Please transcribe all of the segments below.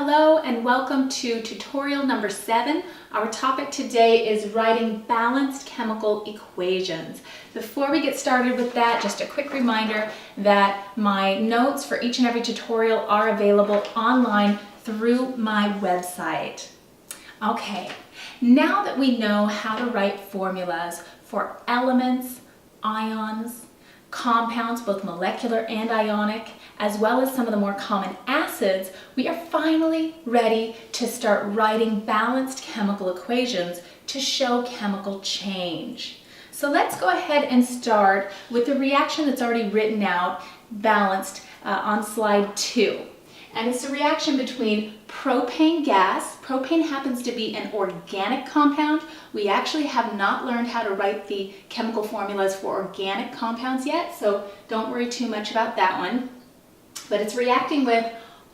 Hello and welcome to tutorial number 7. Our topic today is writing balanced chemical equations. Before we get started with that, just a quick reminder that my notes for each and every tutorial are available online through my website. Okay, now that we know how to write formulas for elements, ions, compounds, both molecular and ionic, as well as some of the more common acids, we are finally ready to start writing balanced chemical equations to show chemical change. So let's go ahead and start with the reaction that's already written out, balanced on slide 2. And it's a reaction between propane gas. Propane happens to be an organic compound. We actually have not learned how to write the chemical formulas for organic compounds yet, so don't worry too much about that one. But it's reacting with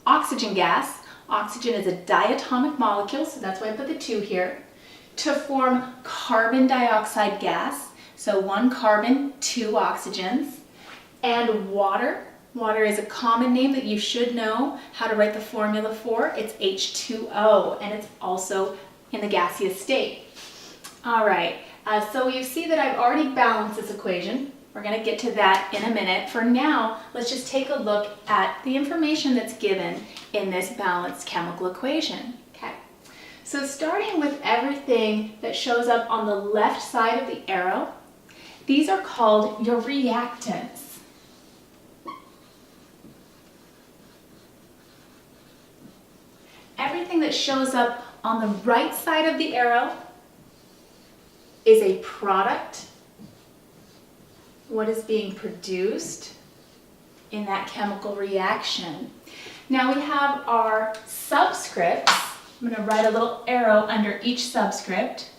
oxygen gas. Oxygen is a diatomic molecule, so that's why I put the 2 here, to form carbon dioxide gas. So 1 carbon, 2 oxygens, and water. Water is a common name that you should know how to write the formula for. It's H2O, and it's also in the gaseous state. All right, so you see that I've already balanced this equation. We're going to get to that in a minute. For now, let's just take a look at the information that's given in this balanced chemical equation. Okay, so starting with everything that shows up on the left side of the arrow, these are called your reactants. Everything that shows up on the right side of the arrow is a product. What is being produced in that chemical reaction. Now we have our subscripts. I'm going to write a little arrow under each subscript.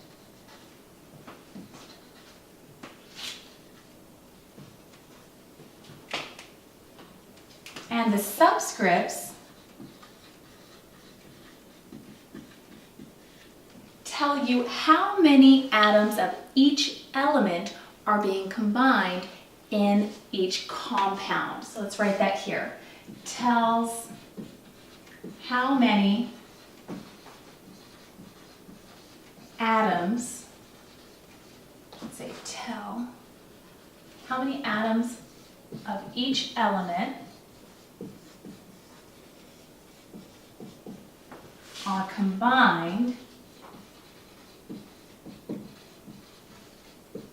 And the subscripts tell you how many atoms of each element are being combined in each compound. So let's write that here. Tells how many atoms, let's say tell how many atoms of each element are combined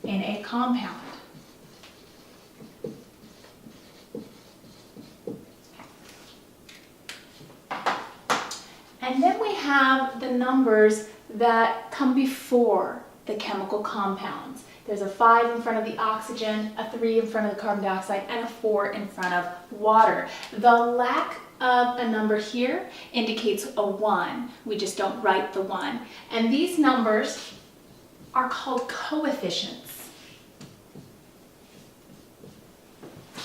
in a compound. And then we have the numbers that come before the chemical compounds. There's a 5 in front of the oxygen, a 3 in front of the carbon dioxide, and a 4 in front of water. The lack of a number here indicates a 1. We just don't write the 1. And these numbers are called coefficients.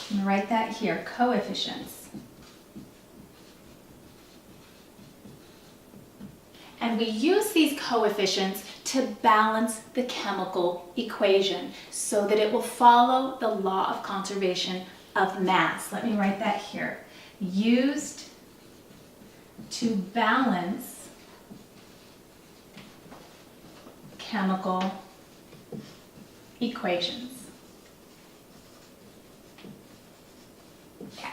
I'm going to write that here, coefficients. And we use these coefficients to balance the chemical equation so that it will follow the law of conservation of mass. Let me write that here. Used to balance chemical equations. Okay.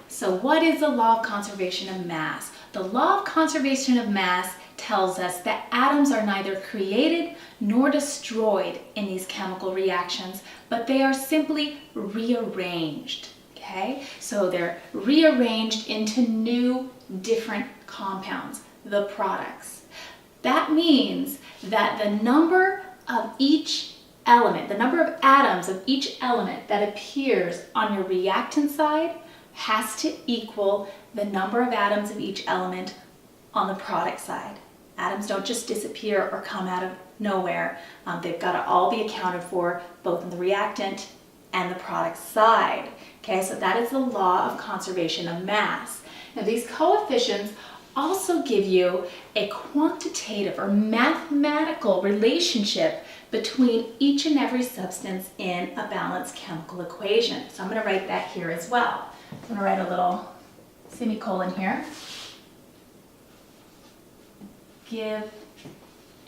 So what is the law of conservation of mass? The law of conservation of mass tells us that atoms are neither created nor destroyed in these chemical reactions, but they are simply rearranged. Okay? So they're rearranged into new, different compounds, the products. That means that the number of each element, the number of atoms of each element that appears on your reactant side has to equal the number of atoms of each element on the product side. Atoms don't just disappear or come out of nowhere. They've got to all be accounted for both in the reactant and the product side. Okay, so that is the law of conservation of mass. Now these coefficients also give you a quantitative or mathematical relationship between each and every substance in a balanced chemical equation. So I'm going to write that here as well. I'm going to write a little semicolon here. give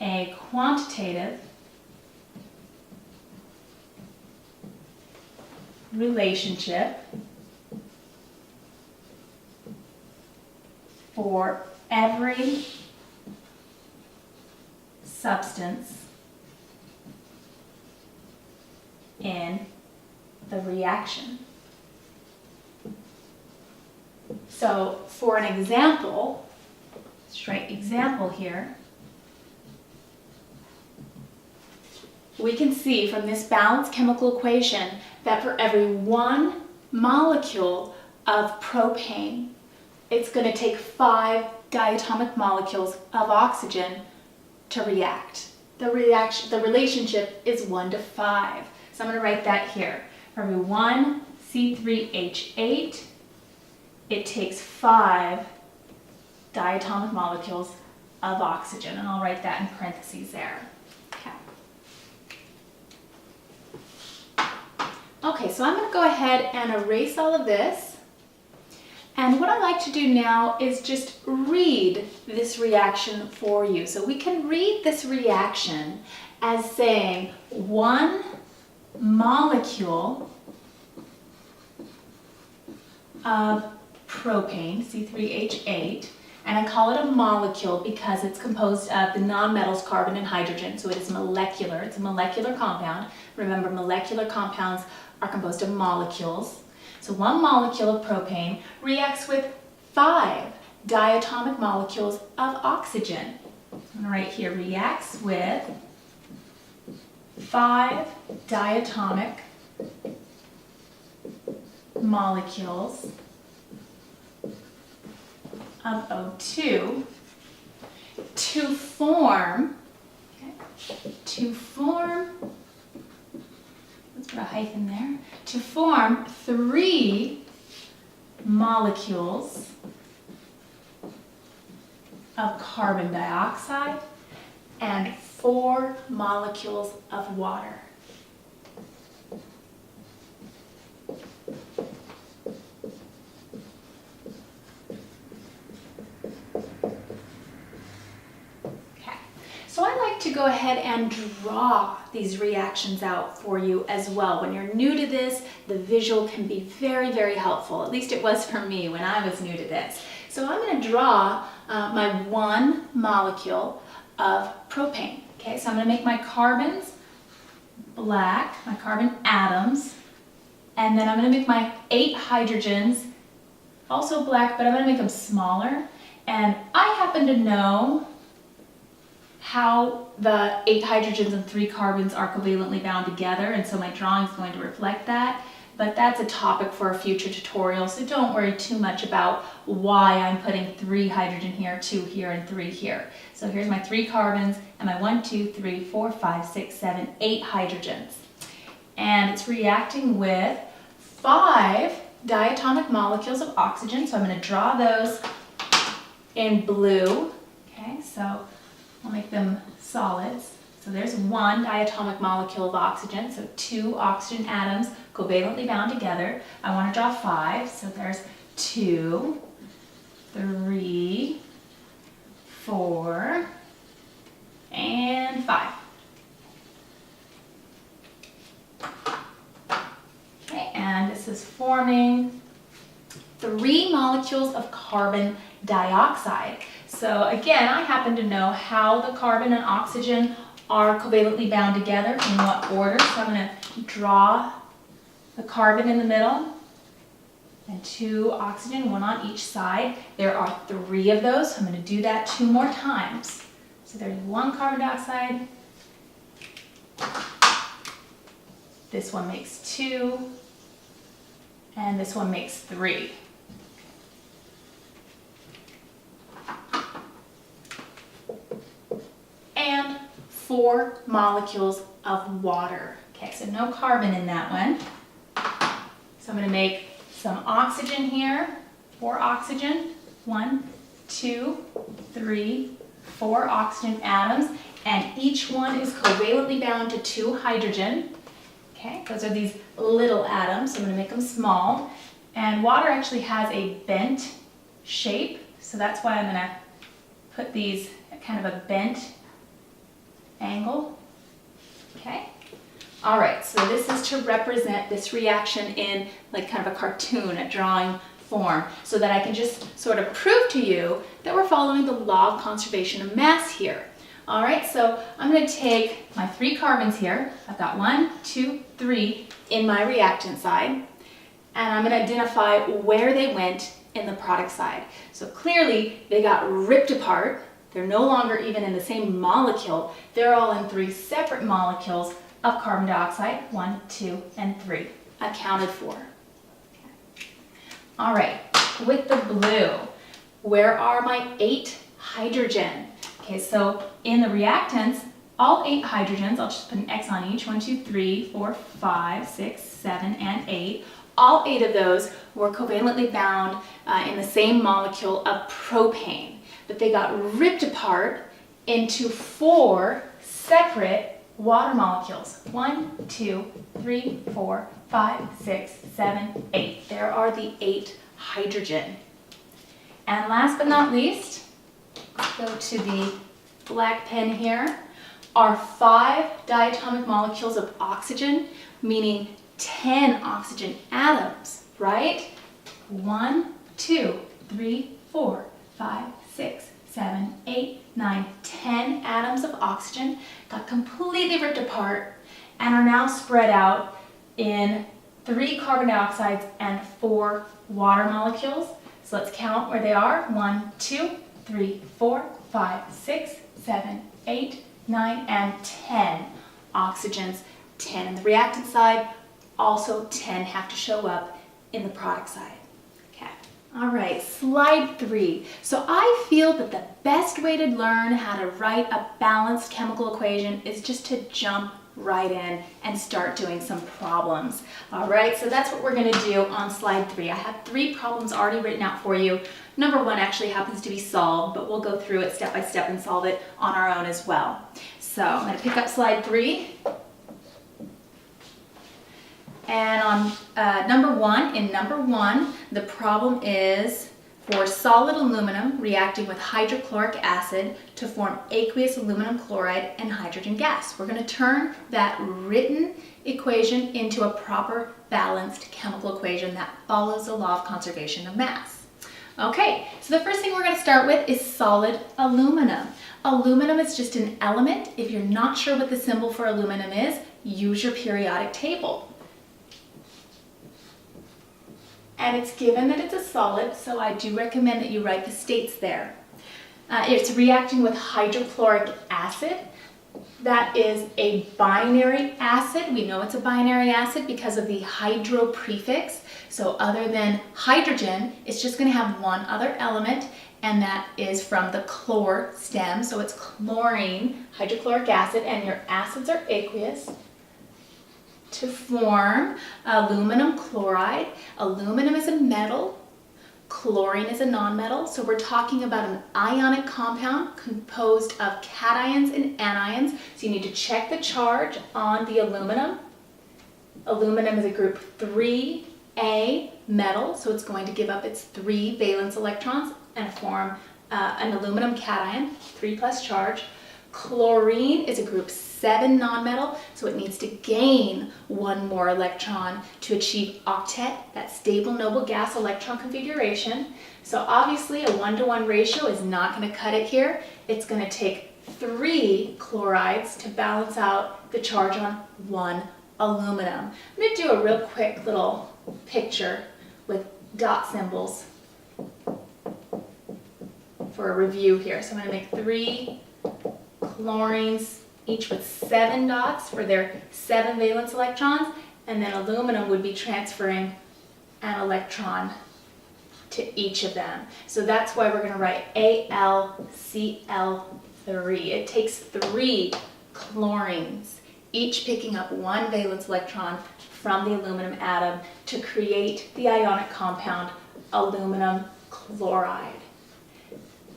a quantitative relationship for every substance in the reaction. So for an example, let's write example here. We can see from this balanced chemical equation that for every 1 molecule of propane, it's going to take 5 diatomic molecules of oxygen to react. The relationship is 1 to 5. So I'm going to write that here. For every 1 C3H8, it takes 5 diatomic molecules of oxygen, and I'll write that in parentheses there. Okay, so I'm going to go ahead and erase all of this. And what I'd like to do now is just read this reaction for you. So we can read this reaction as saying 1 molecule of propane, C3H8, and I call it a molecule because it's composed of the nonmetals carbon and hydrogen, so it is molecular. It's a molecular compound. Remember, molecular compounds are composed of molecules. So 1 molecule of propane reacts with 5 diatomic molecules of oxygen. I'm going to write here, reacts with 5 diatomic molecules of O2 to form, let's put a hyphen there, to form 3 molecules of carbon dioxide and 4 molecules of water. So I like to go ahead and draw these reactions out for you as well. When you're new to this, the visual can be very, very helpful. At least it was for me when I was new to this. So I'm going to draw my 1 molecule of propane. Okay, so I'm going to make my carbons black, my carbon atoms, and then I'm going to make my 8 hydrogens also black, but I'm going to make them smaller. And I happen to know how the 8 hydrogens and 3 carbons are covalently bound together, and so my drawing is going to reflect that. But that's a topic for a future tutorial, so don't worry too much about why I'm putting 3 hydrogen here, 2 here, and 3 here. So here's my 3 carbons and my 1, 2, 3, 4, 5, 6, 7, 8 hydrogens. And it's reacting with 5 diatomic molecules of oxygen, so I'm going to draw those in blue. Okay, so I'll make them solids. So there's 1 diatomic molecule of oxygen, so 2 oxygen atoms covalently bound together. I want to draw 5, so there's 2, 3, 4, and 5. Okay, and this is forming 3 molecules of carbon dioxide. So again, I happen to know how the carbon and oxygen are covalently bound together, in what order. So I'm going to draw the carbon in the middle and 2 oxygen, 1 on each side. There are 3 of those, so I'm going to do that 2 more times. So there's 1 carbon dioxide. This one makes 2, and this one makes 3. And 4 molecules of water. Okay, so no carbon in that one. So I'm going to make some oxygen here. 4 oxygen. 1, 2, 3, 4 oxygen atoms. And each one is covalently bound to 2 hydrogen. Okay, those are these little atoms, so I'm going to make them small. And water actually has a bent shape, so that's why I'm going to put these kind of a bent angle. Okay. All right, so this is to represent this reaction in like kind of a cartoon, a drawing form, so that I can just sort of prove to you that we're following the law of conservation of mass here. All right, so I'm going to take my 3 carbons here. I've got 1, 2, 3 in my reactant side, and I'm going to identify where they went in the product side. So clearly they got ripped apart. They're no longer even in the same molecule. They're all in 3 separate molecules of carbon dioxide, 1, 2, and 3, accounted for. Okay. All right, with the blue, where are my 8 hydrogen? Okay, so in the reactants, all 8 hydrogens, I'll just put an X on each, 1, 2, 3, 4, 5, 6, 7, and 8. All 8 of those were covalently bound in the same molecule of propane, but they got ripped apart into 4 separate water molecules. 1, 2, 3, 4, 5, 6, 7, 8. There are the 8 hydrogen. And last but not least, let's go to the black pen here, are 5 diatomic molecules of oxygen, meaning 10 oxygen atoms, right? 1, 2, 3, 4, 5, 6, 7, 8, 9, 10 atoms of oxygen got completely ripped apart and are now spread out in 3 carbon dioxides and 4 water molecules. So let's count where they are. 1, 2, 3, 4, 5, 6, 7, 8, 9, and 10 oxygens. 10 in the reactant side, also 10 have to show up in the product side. Okay. All right, slide 3. So I feel that the best way to learn how to write a balanced chemical equation is just to jump right in and start doing some problems. All right, so that's what we're going to do on slide 3. I have 3 problems already written out for you. Number 1 actually happens to be solved, but we'll go through it step by step and solve it on our own as well. So I'm going to pick up slide 3. And on number 1, the problem is for solid aluminum reacting with hydrochloric acid to form aqueous aluminum chloride and hydrogen gas. We're going to turn that written equation into a proper balanced chemical equation that follows the law of conservation of mass. Okay, so the first thing we're going to start with is solid aluminum. Aluminum is just an element. If you're not sure what the symbol for aluminum is, use your periodic table. And it's given that it's a solid, so I do recommend that you write the states there. It's reacting with hydrochloric acid. That is a binary acid. We know it's a binary acid because of the hydro prefix. So other than hydrogen, it's just going to have one other element, and that is from the chlor stem. So it's chlorine, hydrochloric acid, and your acids are aqueous to form aluminum chloride. Aluminum is a metal, chlorine is a nonmetal, so we're talking about an ionic compound composed of cations and anions. So you need to check the charge on the aluminum. Aluminum is a group 3A metal, so it's going to give up its 3 valence electrons and form an aluminum cation, 3+ charge. Chlorine is a group 7 nonmetal, so it needs to gain 1 more electron to achieve octet, that stable noble gas electron configuration. So obviously a 1-to-1 ratio is not going to cut it here. It's going to take 3 chlorides to balance out the charge on 1 aluminum. I'm going to do a real quick little picture with dot symbols for a review here. So I'm going to make 3 chlorines, each with 7 dots for their 7 valence electrons, and then aluminum would be transferring an electron to each of them. So that's why we're going to write AlCl3. It takes 3 chlorines, each picking up 1 valence electron from the aluminum atom to create the ionic compound aluminum chloride.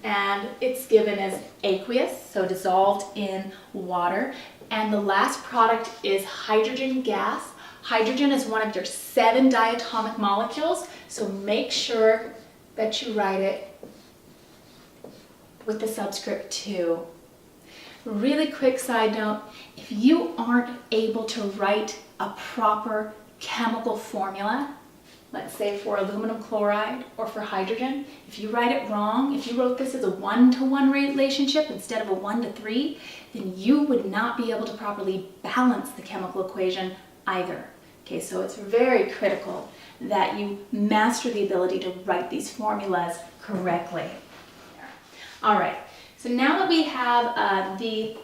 And it's given as aqueous, so dissolved in water. And the last product is hydrogen gas. Hydrogen is one of your 7 diatomic molecules, so make sure that you write it with the subscript 2. Really quick side note, if you aren't able to write a proper chemical formula, let's say for aluminum chloride or for hydrogen, if you write it wrong, if you wrote this as a 1-to-1 relationship instead of a 1-to-3, then you would not be able to properly balance the chemical equation either. Okay, so it's very critical that you master the ability to write these formulas correctly. All right, so now that we have the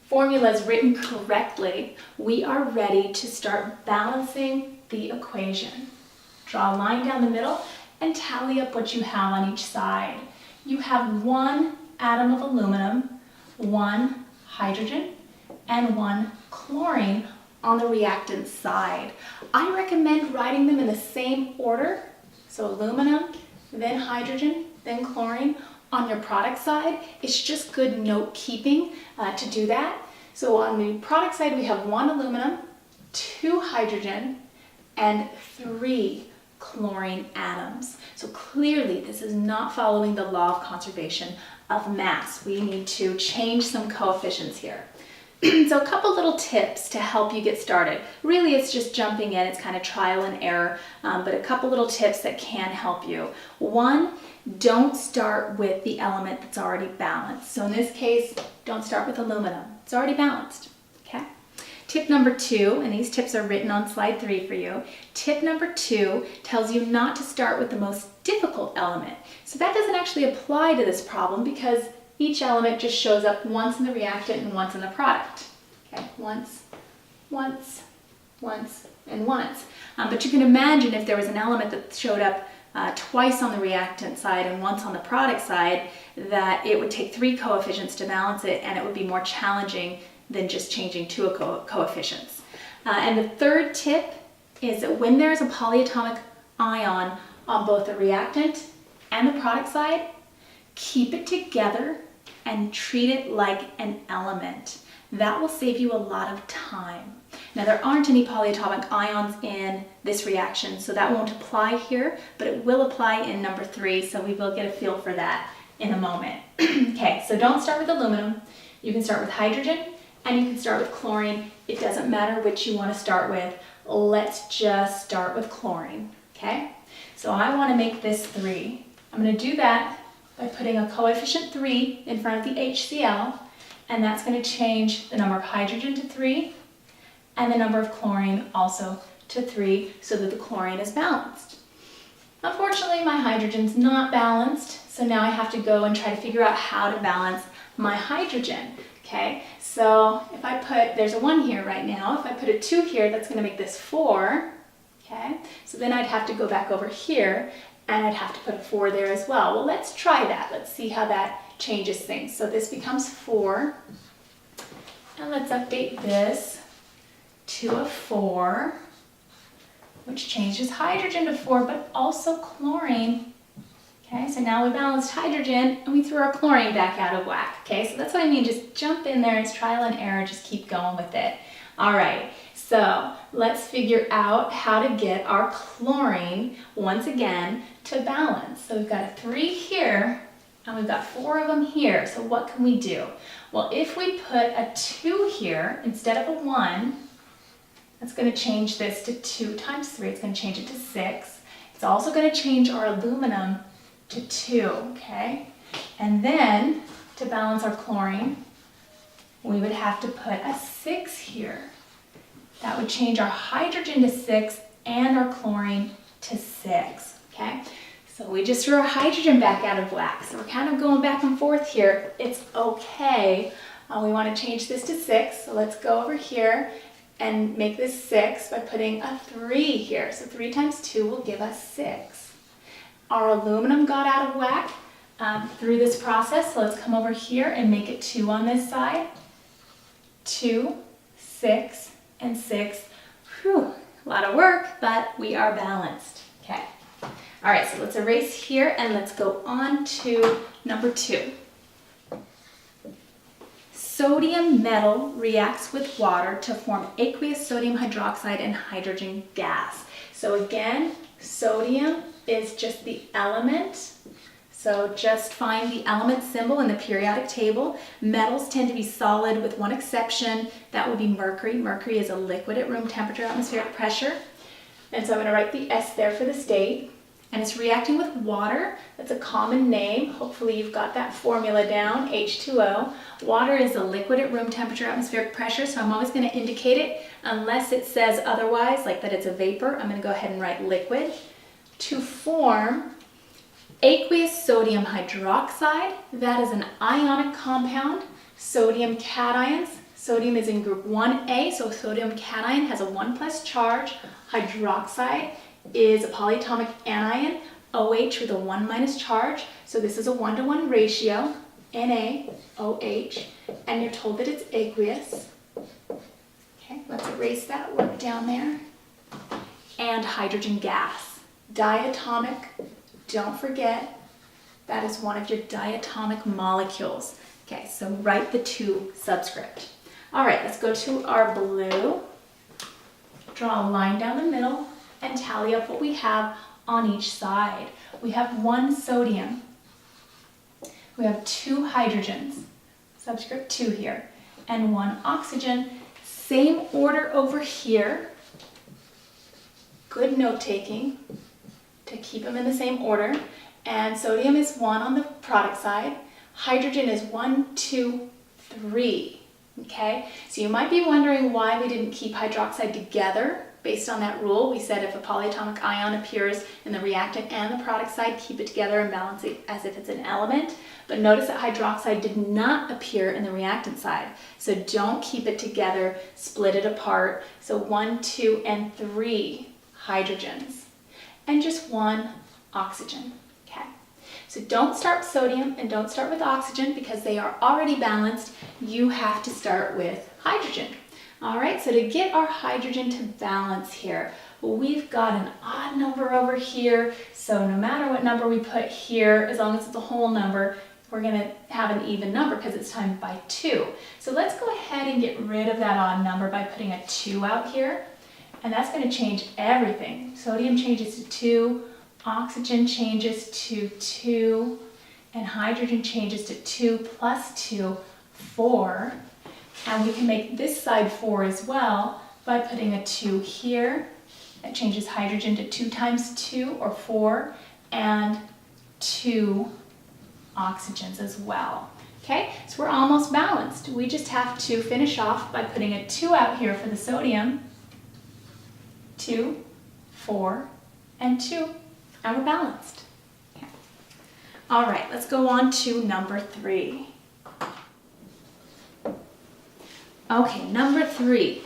formulas written correctly, we are ready to start balancing the equation. Draw a line down the middle and tally up what you have on each side. You have 1 atom of aluminum, 1 hydrogen, and 1 chlorine on the reactant side. I recommend writing them in the same order. So aluminum, then hydrogen, then chlorine. On your product side, it's just good note keeping to do that. So on the product side, we have 1 aluminum, 2 hydrogen, and 3 chlorine atoms. So clearly this is not following the law of conservation of mass. We need to change some coefficients here. So a couple little tips to help you get started. Really, it's just jumping in. It's kind of trial and error, but a couple little tips that can help you. 1, don't start with the element that's already balanced. So in this case, don't start with aluminum. It's already balanced, okay? Tip number 2, and these tips are written on slide 3 for you. Tip number 2 tells you not to start with the most difficult element. So that doesn't actually apply to this problem because each element just shows up once in the reactant and once in the product. Okay, once, and once. But you can imagine if there was an element that showed up twice on the reactant side and once on the product side, that it would take 3 coefficients to balance it, and it would be more challenging than just changing 2 coefficients. And the third tip is that when there's a polyatomic ion on both the reactant and the product side, keep it together and treat it like an element. That will save you a lot of time. Now there aren't any polyatomic ions in this reaction, so that won't apply here, but it will apply in number 3, so we will get a feel for that in a moment. Okay, so don't start with aluminum. You can start with hydrogen and you can start with chlorine. It doesn't matter which you want to start with. Let's just start with chlorine, okay? So I want to make this 3. I'm going to do that by putting a coefficient 3 in front of the HCl, and that's going to change the number of hydrogen to 3 and the number of chlorine also to 3 so that the chlorine is balanced. Unfortunately, my hydrogen's not balanced, so now I have to go and try to figure out how to balance my hydrogen. Okay, so if I put, there's a 1 here right now, if I put a 2 here, that's going to make this 4. Okay, so then I'd have to go back over here and I'd have to put a 4 there as well. Well, let's try that. Let's see how that changes things. So this becomes 4, and let's update this to a 4, which changes hydrogen to 4, but also chlorine. Okay, so now we balanced hydrogen and we threw our chlorine back out of whack. Okay, so that's what I mean, just jump in there, it's trial and error, just keep going with it. All right, so let's figure out how to get our chlorine, once again, to balance. So we've got a 3 here, and we've got 4 of them here. So what can we do? Well, if we put a 2 here instead of a 1, that's going to change this to 2 times 3. It's going to change it to 6. It's also going to change our aluminum to 2, okay? And then, to balance our chlorine, we would have to put a 6 here. That would change our hydrogen to 6 and our chlorine to 6, okay? So we just threw our hydrogen back out of whack. So we're kind of going back and forth here. It's okay. We want to change this to 6. So let's go over here and make this 6 by putting a 3 here. So 3 times 2 will give us 6. Our aluminum got out of whack through this process. So let's come over here and make it 2 on this side. 2, 6, and 6. Whew, a lot of work, but we are balanced. Okay. All right, so let's erase here and let's go on to number 2. Sodium metal reacts with water to form aqueous sodium hydroxide and hydrogen gas. So again, sodium is just the element. So just find the element symbol in the periodic table. Metals tend to be solid with one exception. That would be mercury. Mercury is a liquid at room temperature, atmospheric pressure. And so I'm going to write the S there for the state. And it's reacting with water. That's a common name. Hopefully you've got that formula down, H2O. Water is a liquid at room temperature, atmospheric pressure, so I'm always going to indicate it unless it says otherwise, like that it's a vapor. I'm going to go ahead and write liquid. To form aqueous sodium hydroxide, that is an ionic compound. Sodium cations. Sodium is in group 1A, so sodium cation has a 1+ charge. Hydroxide is a polyatomic anion, OH with a 1- charge. So this is a 1-to-1 ratio, NaOH, and you're told that it's aqueous. Okay, let's erase that word down there. And hydrogen gas, diatomic. Don't forget, that is one of your diatomic molecules. Okay, so write the 2 subscript. All right, let's go to our blue. Draw a line down the middle and tally up what we have on each side. We have 1 sodium. We have 2 hydrogens, subscript 2 here, and 1 oxygen. Same order over here. Good note taking to keep them in the same order. And sodium is 1 on the product side. Hydrogen is 1, 2, 3. Okay, so you might be wondering why we didn't keep hydroxide together. Based on that rule, we said if a polyatomic ion appears in the reactant and the product side, keep it together and balance it as if it's an element. But notice that hydroxide did not appear in the reactant side. So don't keep it together, split it apart. So 1, 2, and 3 hydrogens and just 1 oxygen. Okay. So don't start with sodium and don't start with oxygen because they are already balanced. You have to start with hydrogen. All right, so to get our hydrogen to balance here, well, we've got an odd number over here. So no matter what number we put here, as long as it's a whole number, we're going to have an even number because it's times by 2. So let's go ahead and get rid of that odd number by putting a 2 out here. And that's going to change everything. Sodium changes to 2. Oxygen changes to 2, and hydrogen changes to 2 plus 2, 4. And we can make this side 4 as well by putting a 2 here. That changes hydrogen to 2 times 2, or 4, and 2 oxygens as well. Okay, so we're almost balanced. We just have to finish off by putting a 2 out here for the sodium. 2, 4, and 2. And we're balanced. Okay. All right, let's go on to number 3. Okay, number 3.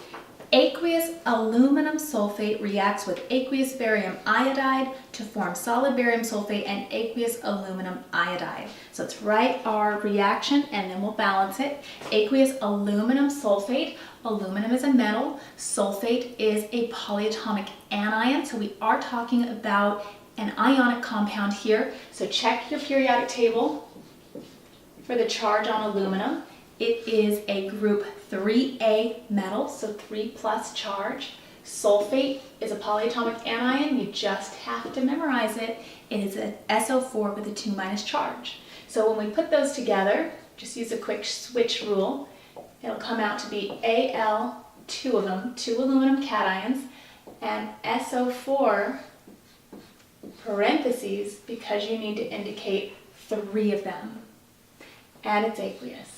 Aqueous aluminum sulfate reacts with aqueous barium iodide to form solid barium sulfate and aqueous aluminum iodide. So let's write our reaction and then we'll balance it. Aqueous aluminum sulfate. Aluminum is a metal. Sulfate is a polyatomic anion. So we are talking about an ionic compound here. So check your periodic table for the charge on aluminum. It is a group 3A metal, so 3+ charge. Sulfate is a polyatomic anion. You just have to memorize it. It is an SO4 with a 2- charge. So when we put those together, just use a quick switch rule. It'll come out to be Al, 2 of them, 2 aluminum cations, and SO4 parentheses because you need to indicate 3 of them. And it's aqueous.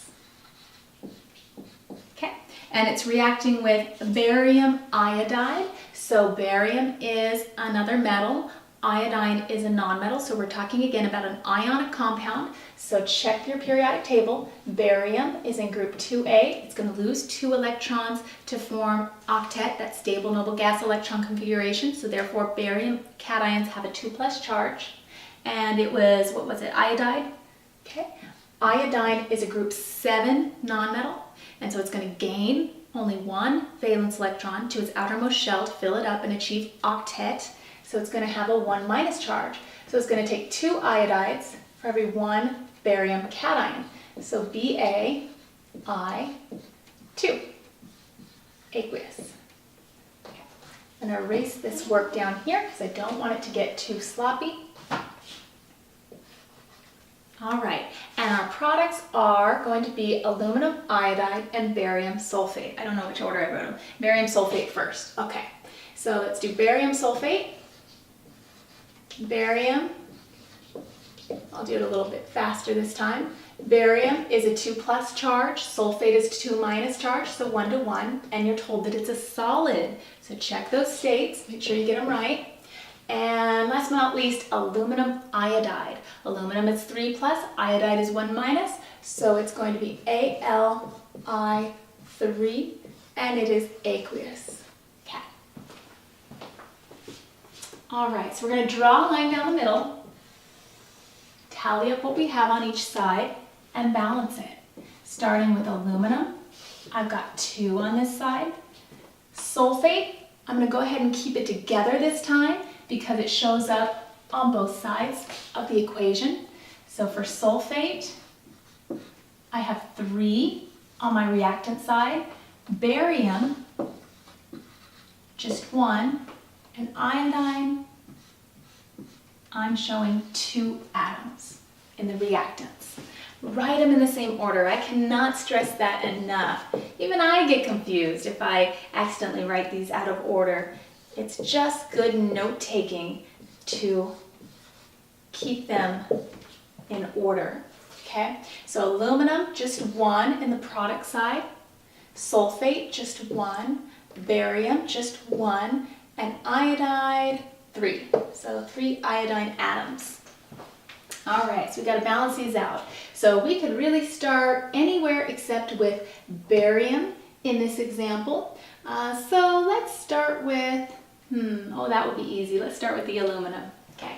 Okay, and it's reacting with barium iodide. So barium is another metal. Iodine is a nonmetal, so we're talking again about an ionic compound. So check your periodic table. Barium is in group 2A. It's going to lose 2 electrons to form octet, that stable noble gas electron configuration. So therefore barium cations have a 2+ charge. And it was, what was it, iodide? Okay. Iodine is a group 7 nonmetal. And so it's going to gain only 1 valence electron to its outermost shell to fill it up and achieve octet. So it's going to have a 1- charge. So it's going to take 2 iodides for every 1 barium cation. So Ba, I, 2. Aqueous. Okay. I'm going to erase this work down here because I don't want it to get too sloppy. All right, and our products are going to be aluminum iodide and barium sulfate. I don't know which order I wrote them. Barium sulfate first. Okay, so let's do barium sulfate. Barium, I'll do it a little bit faster this time. Barium is a 2+ charge, sulfate is 2- charge, so 1 to 1, and you're told that it's a solid. So check those states, make sure you get them right. And last but not least, aluminum iodide. Aluminum is 3+, iodide is 1-, so it's going to be Al-I-3, and it is aqueous. Okay. All right, so we're going to draw a line down the middle, tally up what we have on each side, and balance it. Starting with aluminum, I've got 2 on this side. Sulfate, I'm going to go ahead and keep it together this time, because it shows up on both sides of the equation. So for sulfate, I have 3 on my reactant side. Barium, just 1. And iodine, I'm showing 2 atoms in the reactants. Write them in the same order. I cannot stress that enough. Even I get confused if I accidentally write these out of order. It's just good note-taking to keep them in order, okay? So aluminum, just 1 in the product side. Sulfate, just 1. Barium, just 1. And iodide, 3. So 3 iodine atoms. All right, so we got to balance these out. So we could really start anywhere except with barium in this example. So let's start with, oh, that would be easy. Let's start with the aluminum. Okay,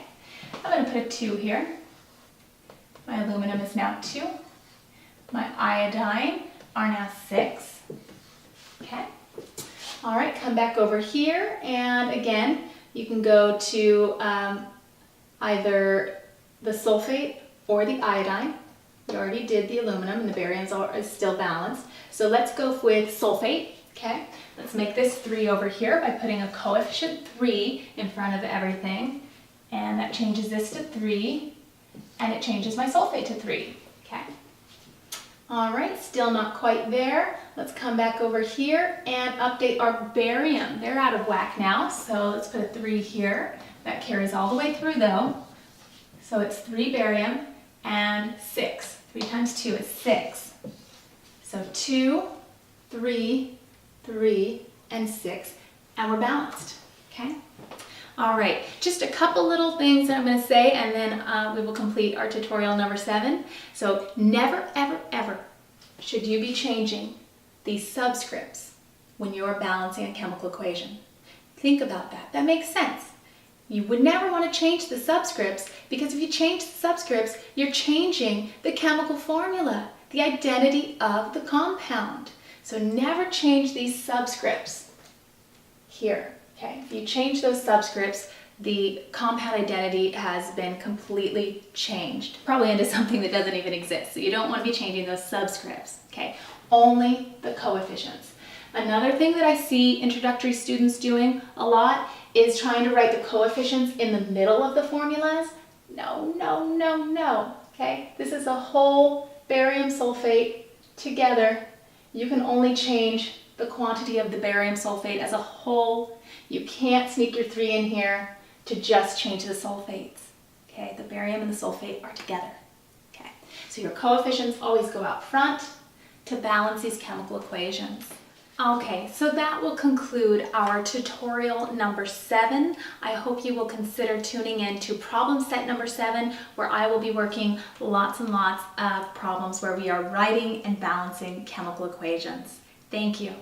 I'm going to put a 2 here. My aluminum is now 2. My iodine are now 6. Okay. All right, come back over here, and again, you can go to either the sulfate or the iodine. We already did the aluminum, and the barium is still balanced. So let's go with sulfate. Okay, let's make this 3 over here by putting a coefficient 3 in front of everything, and that changes this to 3, and it changes my sulfate to 3. Okay. All right, still not quite there. Let's come back over here and update our barium. They're out of whack now, so let's put a 3 here. That carries all the way through though. So it's 3 barium and 6. 3 times 2 is 6. So 2, 3, 3, and 6, and we're balanced, okay? All right, just a couple little things that I'm going to say, and then we will complete our tutorial number 7. So never, ever, ever should you be changing these subscripts when you're balancing a chemical equation. Think about that. That makes sense. You would never want to change the subscripts, because if you change the subscripts, you're changing the chemical formula, the identity of the compound. So never change these subscripts here. Okay, if you change those subscripts, the compound identity has been completely changed, probably into something that doesn't even exist. So you don't want to be changing those subscripts, okay? Only the coefficients. Another thing that I see introductory students doing a lot is trying to write the coefficients in the middle of the formulas. No, no, no, no, okay? This is a whole barium sulfate together. You can only change the quantity of the barium sulfate as a whole. You can't sneak your 3 in here to just change the sulfates. Okay, the barium and the sulfate are together. Okay, so your coefficients always go out front to balance these chemical equations. Okay, so that will conclude our tutorial number 7. I hope you will consider tuning in to problem set number 7, where I will be working lots and lots of problems where we are writing and balancing chemical equations. Thank you.